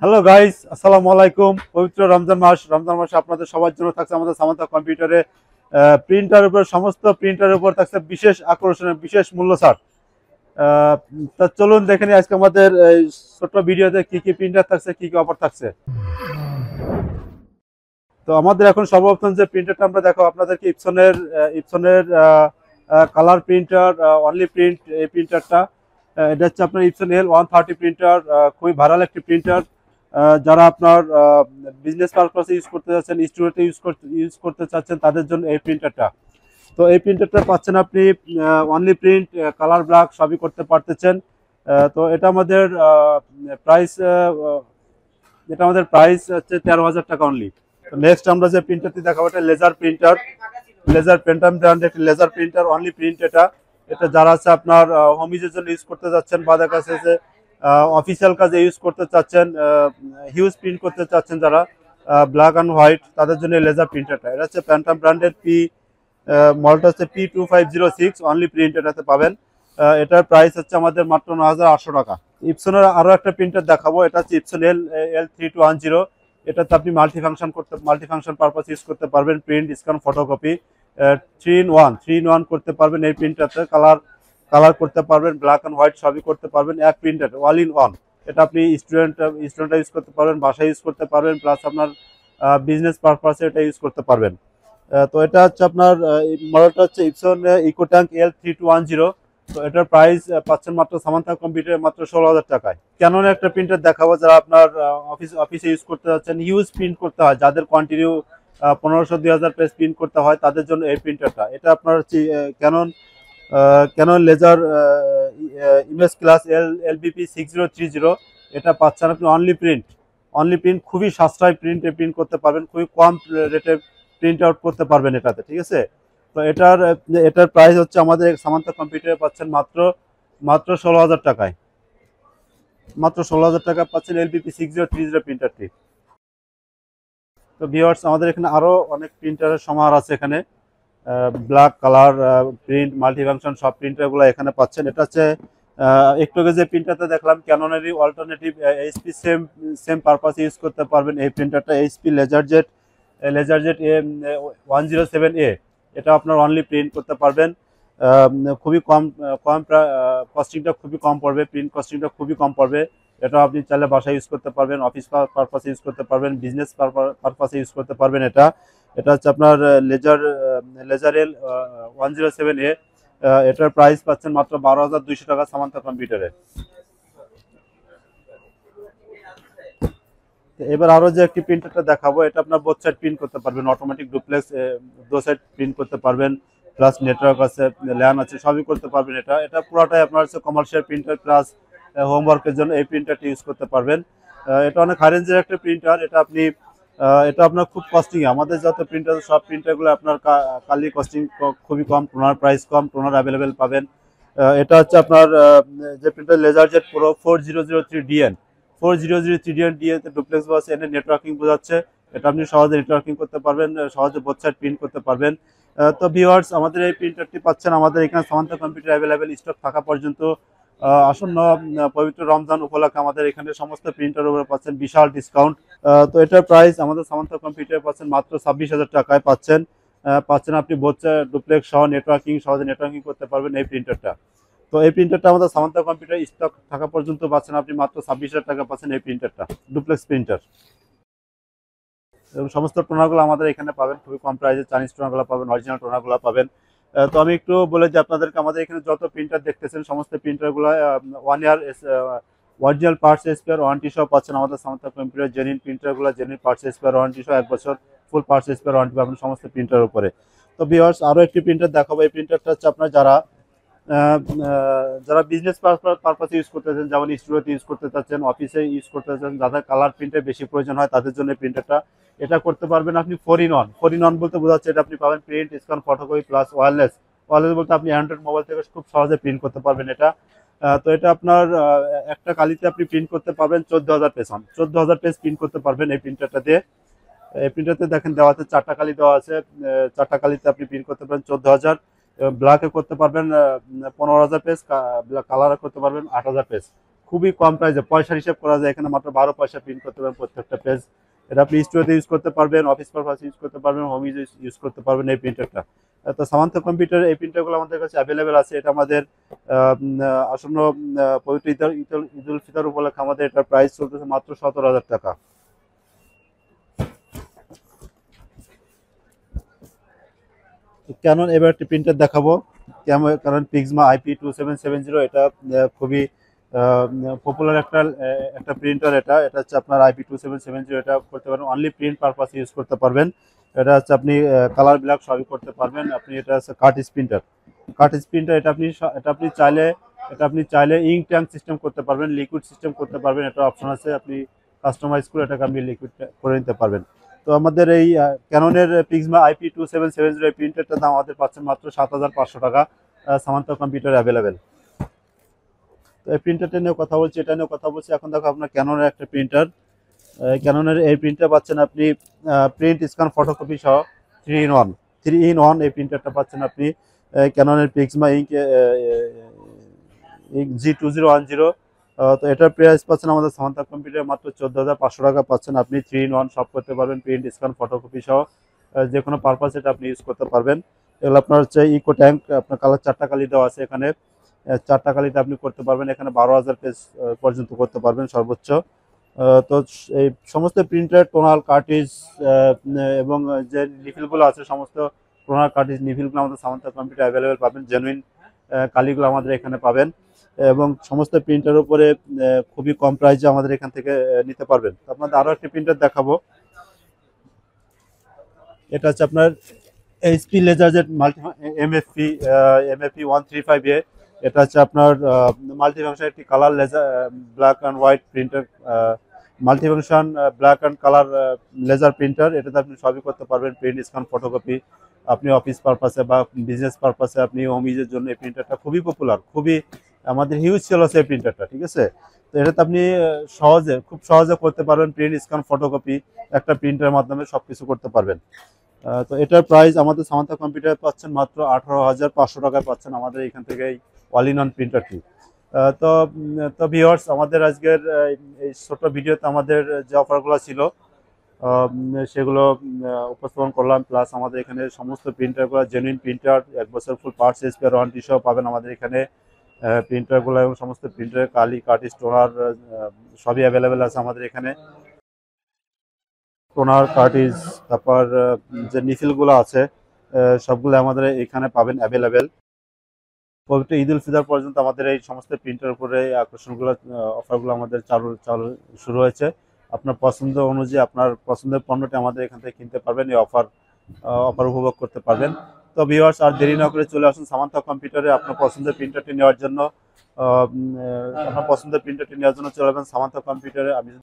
Hello guys, আসসালামু আলাইকুম। পবিত্র রমজান মাসে আপনাদের সবার জন্য থাকছে আমাদের সামান্তা কম্পিউটারে প্রিন্টারের উপর, সমস্ত প্রিন্টারের উপর থাকছে বিশেষ আকর্ষণীয় বিশেষ মূল্য ছাড়। আহ, তা চলুন দেখে নিই আজকে আমাদের এই ছোট্ট ভিডিওতে কি কি প্রিন্টার থাকছে, কি কি অফার থাকছে। তো আমাদের এখন সর্বপ্রথম যে প্রিন্টারটা আমরা দেখো আপনাদেরকে ইপসনের কালার প্রিন্টার, অনলি প্রিন্ট এই প্রিন্টারটা। এটা হচ্ছে আপনার ইপসন L130 প্রিন্টার। খুবই ভাইরাল একটি প্রিন্টার। যারা আপনার বিজনেস পারপাসে ইউজ করতে চাচ্ছেন, স্টুডেন্টে ইউজ করতে চাচ্ছেন, তাদের জন্য এই প্রিন্টারটা। তো এই প্রিন্টারটা পাচ্ছেন আপনি অনলি প্রিন্ট, কালার ব্ল্যাক সবই করতে পারতেছেন। তো প্রাইস এটা আমাদের প্রাইস হচ্ছে 13,000 টাকা অনলি। তো নেক্সট আমরা যে প্রিন্টারটি দেখাবো এটা লেজার পেন্টাম ব্র্যান্ড একটি লেজার প্রিন্টার, অনলি প্রিন্ট। এটা এটা যারা আছে আপনার হোম ইউজের জন্য ইউজ করতে যাচ্ছেন, বা দেখা যাচ্ছে যে অফিসিয়াল কাজে ইউজ করতে চাচ্ছেন, হিউজ প্রিন্ট করতে চাচ্ছেন, যারা ব্ল্যাক অ্যান্ড হোয়াইট, তাদের জন্য লেজার প্রিন্টারটা। এটা হচ্ছে প্যান্টাম ব্র্যান্ডের মডেলটা হচ্ছে P2506 অনলি প্রিন্ট এটাতে পাবেন। এটার প্রাইস হচ্ছে আমাদের মাত্র 9,800 টাকা। ইপসনের আরো একটা প্রিন্টার দেখাবো, এটা হচ্ছে ইপসন L3210। এটাতে আপনি মাল্টি ফাংশন পারপাস ইউজ করতে পারবেন, প্রিন্ট, স্ক্যান, ফটোকপি, 3 in 1 করতে পারবেন এই প্রিন্টারতে। কালার করতে পারবেন, ব্ল্যাক অ্যান্ড হোয়াইট সবই করতে পারবেন এক প্রিন্টার, অল ইন ওয়ান। এটা আপনি স্টুডেন্ট ইউজ করতে পারবেন, বাসায় ইউজ করতে পারবেন, প্লাস আপনার বিজনেস পারপাসে এটা ইউজ করতে পারবেন। তো এটা হচ্ছে আপনার মডেলটা হচ্ছে ইপসন ইকোট্যাঙ্ক L3210। তো এটার প্রাইস পাচ্ছেন মাত্র সামান্তা কম্পিউটার মাত্র 16,000 টাকায়। ক্যাননের একটা প্রিন্টার দেখাবো, যারা আপনার অফিসে ইউজ করতে যাচ্ছেন, হিউজ প্রিন্ট করতে হয়, যাদের কন্টিনিউ 1500-2000 পেজ প্রিন্ট করতে হয়, তাদের জন্য এই প্রিন্টারটা। এটা আপনার হচ্ছে Canon laser image class LBP6030। এটা পাচ্ছেন আপনি অনলি প্রিন্ট, খুবই সাশ্রয় প্রিন্ট করতে পারবেন, খুবই কম রেটে প্রিন্ট আউট করতে পারবেন এটাতে, ঠিক আছে। তো এটার প্রাইস হচ্ছে আমাদের সামান্তা কম্পিউটারে পাচ্ছেন মাত্র মাত্র 16,000 টাকায়। মাত্র 16,000 টাকা পাচ্ছেন LBP6030 প্রিন্টারটি। তো ভিউয়ার্স, আমাদের এখানে আরো অনেক প্রিন্টারের সমাহার আছে এখানে। ব্ল্যাক কালার প্রিন্ট, মাল্টিফাংশন সব প্রিন্টারগুলো এখানে পাচ্ছেন। এটা হচ্ছে একটু আগে যে প্রিন্টারটা দেখলাম, ক্যাননেরই alternative HP same purpose use করতে পারবেন এই প্রিন্টারটা, এইচপি লেজারজেট A107A। এটা আপনার অনলি প্রিন্ট করতে পারবেন। খুবই কম কম কস্টিংটা খুবই কম পড়বে, প্রিন্ট কস্টিংটা খুবই কম পড়বে। এটা আপনি চাইলে বাসায় ইউজ করতে পারবেন, অফিস পারপাসে ইউজ করতে পারবেন, বিজনেস পারপাসে ইউজ করতে পারবেন। এটা এটা হচ্ছে আপনার লেজারেল 107A। এটার প্রাইস পাচ্ছেন মাত্র 12,200 টাকা সামান্তা কম্পিউটারে। এবার আরো যে একটি প্রিন্টারটা দেখাবো, এটা আপনার বোথ সাইড প্রিন্ট করতে পারবেন, অটোমেটিক ডুপ্লেক্স দো সাইড প্রিন্ট করতে পারবেন, প্লাস নেটওয়ার্ক আছে, ল্যান আছে, সবই করতে পারবেন। এটা এটা পুরোটাই আপনার হচ্ছে কমার্শিয়াল প্রিন্টার, প্লাস হোমওয়ার্কের জন্য এই প্রিন্টারটি ইউজ করতে পারবেন। এটা অনেক হাই রেঞ্জের একটা প্রিন্টার। এটা আপনার খুব কস্টিং, আমাদের যত প্রিন্টার সব প্রিন্টারগুলো আপনার কালি কস্টিং খুবই কম, টোনার প্রাইস কম, টোনার অ্যাভেলেবেল পাবেন। এটা হচ্ছে আপনার যে প্রিন্টার লেজারজেট প্রো 4003DN ডুপ্লেক্স বাস এনে নেটওয়ার্কিং বোঝাচ্ছে। এটা আপনি সহজে নেটওয়ার্কিং করতে পারবেন, সহজে বোথ সাইড প্রিন্ট করতে পারবেন। তো ভিউয়ার্স, আমাদের এই প্রিন্টারটি পাচ্ছেন আমাদের এখানে সামান্তা কম্পিউটার অ্যাভেলেবেল স্টক থাকা পর্যন্ত। আসন্ন পবিত্র রমজান উপলক্ষে আমাদের এখানে সমস্ত প্রিন্টার উপরে পাচ্ছেন বিশাল ডিসকাউন্ট। তো এটার প্রাইস আমাদের সামান্তা কম্পিউটার পাচ্ছেন মাত্র 26,000 টাকায় পাচ্ছেন আপনি বোথ ডুপ্লেক্স সহ সহজে নেটওয়ার্কিং করতে পারবেন এই প্রিন্টারটা। তো এই প্রিন্টারটা আমাদের সামান্তা কম্পিউটার স্টক থাকা পর্যন্ত পাচ্ছেন আপনি মাত্র 26,000 টাকা পাচ্ছেন এই প্রিন্টারটা, ডুপ্লেক্স প্রিন্টার। এবং সমস্ত টোনারগুলো আমাদের এখানে পাবেন খুবই কম প্রাইসে, চাইনিজ টোনারগুলো পাবেন, অরিজিনাল টোনারগুলো পাবেন। তো আমি একটু বলে যে আপনাদেরকে, আমাদের এখানে যত প্রিন্টার দেখতেছেন সমস্ত প্রিন্টারগুলো 1 year original parts spare warranty সহ পাচ্ছেন আমাদের সামান্তা কম্পিউটার। জেনুইন প্রিন্টারগুলো জেনুইন পার্টস স্পেয়ার ওয়ারেন্টি সহ 1 বছর ফুল পার্টস স্পেয়ার ওয়ারেন্টি পাবেন সমস্ত প্রিন্টারের উপরে। তো ভিউয়ার্স, আরো একটি প্রিন্টার দেখাবো। এই প্রিন্টারটা হচ্ছে আপনার যারা বিজনেস পারপাসে ইউজ করতে চাচ্ছেন, যেমন স্টুডিওতে ইউজ করতে চাচ্ছেন, অফিসে ইউজ করতে চাচ্ছেন, যাদের কালার প্রিন্টের বেশি প্রয়োজন হয়, তাদের জন্য প্রিন্টারটা। এটা করতে পারবেন আপনি 4 in 1 বলতে বোঝাচ্ছে এটা আপনি পাবেন print, scan, photocopy, plus wireless বলতে আপনি অ্যান্ড্রয়েড মোবাইল থেকে খুব সহজে প্রিন্ট করতে পারবেন এটা। তো এটা আপনার একটা কালিতে আপনি প্রিন্ট করতে পারবেন 14,000 পেজ প্রিন্ট করতে পারবেন এই প্রিন্টারটা দিয়ে। এই প্রিন্টারতে দেখেন দেওয়া আছে 4টা কালি দেওয়া আছে, 4টা কালিতে আপনি প্রিন্ট করতে পারেন 14,000। ব্ল্যাকে করতে পারবেন 15,000 পেজ, কালারে করতে পারবেন 8,000 পেজ। খুবই কম প্রাইসে পয়সার হিসাব করা যায়, এখানে মাত্র 12 পয়সা প্রিন্ট করতে পারবেন প্রত্যেকটা পেজ। এটা আপনি স্টুডিওতে ইউজ করতে পারবেন, অফিস পারপাস ইউজ করতে পারবেন, হোম ইউজ করতে পারবেন এই প্রিন্টারটা। তো সামান্থা কম্পিউটার এই প্রিন্টারগুলো আমাদের কাছে অ্যাভেলেবেল আছে। এটা আমাদের আসন্ন পবিত্র ঈদুল ফিতর উপলক্ষে আমাদের এটার প্রাইস চলতেছে মাত্র 17,000 টাকা। ক্যানন এবার একটি প্রিন্টার দেখাবো, ক্যানন পিক্সমা IP2770। এটা খুবই পপুলার একটা একটা প্রিন্টার। এটা এটা হচ্ছে আপনার IP2770। এটা করতে পারেন অনলি প্রিন্ট পারপাস ইউজ করতে পারবেন। এটা হচ্ছে আপনি কালার ব্ল্যাক সবই করতে পারবেন। আপনি এটা হচ্ছে কার্টিজ প্রিন্টার, কার্টিজ প্রিন্টার। এটা আপনি চাইলে ইঙ্ক ট্যাঙ্ক সিস্টেম করতে পারবেন, লিকুইড সিস্টেম করতে পারবেন, এটা অপশন আছে। আপনি কাস্টমাইজ করে এটাকে আপনি লিকুইড করে নিতে পারবেন। তো আমাদের এই ক্যাননের পিক্সমা IP2770 প্রিন্টারটার দাম আমাদের পাচ্ছেন মাত্র 7,500 টাকা। Samantha computer available. তো এই প্রিন্টারটা নিয়ে কথা বলছি, এটা নিয়ে কথা বলছি। এখন দেখো আপনার ক্যাননের একটা প্রিন্টার, ক্যাননের এই প্রিন্টার পাচ্ছেন আপনি প্রিন্ট স্ক্যান ফটোকপি সহ 3 in 1 এই প্রিন্টারটা পাচ্ছেন আপনি ক্যাননের পিক্সমা ইঙ্ক G2010। তো এটার প্রাইস পাচ্ছেন আমাদের সামান্থা কম্পিউটার মাত্র 14,500 টাকা পাচ্ছেন। আপনি 3 in 1 সব করতে পারবেন, প্রিন্ট স্ক্যান ফটোকপি সহ যে কোনো পারপাস এটা আপনি ইউজ করতে পারবেন। এগুলো আপনার হচ্ছে ইকো ট্যাঙ্ক, আপনার কালার 4টা কালি দেওয়া আছে এখানে। 4টা কালিতে আপনি করতে পারবেন, এখানে 12,000 পেজ পর্যন্ত করতে পারবেন সর্বোচ্চ। তো এই সমস্ত প্রিন্টার টোনাল কার্টিজ এবং যে নিফিলগুলো আছে সমস্ত টোনাল কার্টিজ নিফিলগুলো আমাদের সামান্থা কম্পিউটার অ্যাভেলেবেল পাবেন। জেনুইন কালিগুলো আমাদের এখানে পাবেন এবং সমস্ত প্রিন্টারের উপরে খুবই কম প্রাইসে আমাদের এখান থেকে নিতে পারবেন। আপনাদের আরও একটি প্রিন্টার দেখাবো, এটা হচ্ছে আপনার এইচপি লেজারজেট মাল্টি MFP 135A। এটা হচ্ছে আপনার মাল্টিফাংশন একটি colour laser black and white printer, multifunction black and colour laser printer. এটাতে আপনি সবই করতে পারবেন, প্রিন্ট স্ক্যান ফটোকপি। আপনি অফিস পারপাসে বা বিজনেস পারপাসে আপনি হোম ইউজের জন্য এই প্রিন্টারটা খুবই পপুলার, খুবই আমাদের হিউজ সেল আছে এই প্রিন্টারটা, ঠিক আছে। তো এটাতে আপনি খুব সহজে করতে পারবেন, প্রিন্ট স্ক্যান ফটোকপি একটা প্রিন্টারের মাধ্যমে সবকিছু করতে পারবেন। তো এটার প্রাইস আমাদের সামান্থা কম্পিউটার পাচ্ছেন মাত্র 18,500 টাকায় পাচ্ছেন আমাদের এখান থেকে এই অল ইন ওয়ান প্রিন্টারটি। তো তো ভিউয়ার্স, আমাদের আজকের এই ছোট ভিডিওতে আমাদের যে অফারগুলো ছিল সেগুলো উপস্থাপন করলাম। প্লাস আমাদের এখানে সমস্ত প্রিন্টারগুলো জেনুইন প্রিন্টার, 1 বছর ফুল পার্টস স্পেয়ার ওয়ারেন্টি সহ পাবেন আমাদের এখানে। প্রিন্টারগুলো এবং সমস্ত প্রিন্টারের কালি কার্টিজ টোনার সবই অ্যাভেলেবেল আছে আমাদের এখানে। টোনার কার্টিজ তারপর যে নিফিলগুলো আছে সবগুলো আমাদের এখানে পাবেন অ্যাভেলেবেল। পবিত্র ঈদুল ফিতর পর্যন্ত আমাদের এই সমস্ত প্রিন্টের উপরে আকর্ষণগুলো অফারগুলো আমাদের চালু শুরু হয়েছে। আপনার পছন্দ অনুযায়ী আপনার পছন্দের পণ্যটি আমাদের এখান থেকে কিনতে পারবেন, এই অফার উপভোগ করতে পারবেন। তো ভিউয়ার্স, আর দেরি না করে চলে আসুন সামান্থা কম্পিউটারে আপনার পছন্দের প্রিন্টারটি নেওয়ার জন্য। চলে যাবেন সামান্থা কম্পিউটারে। আমি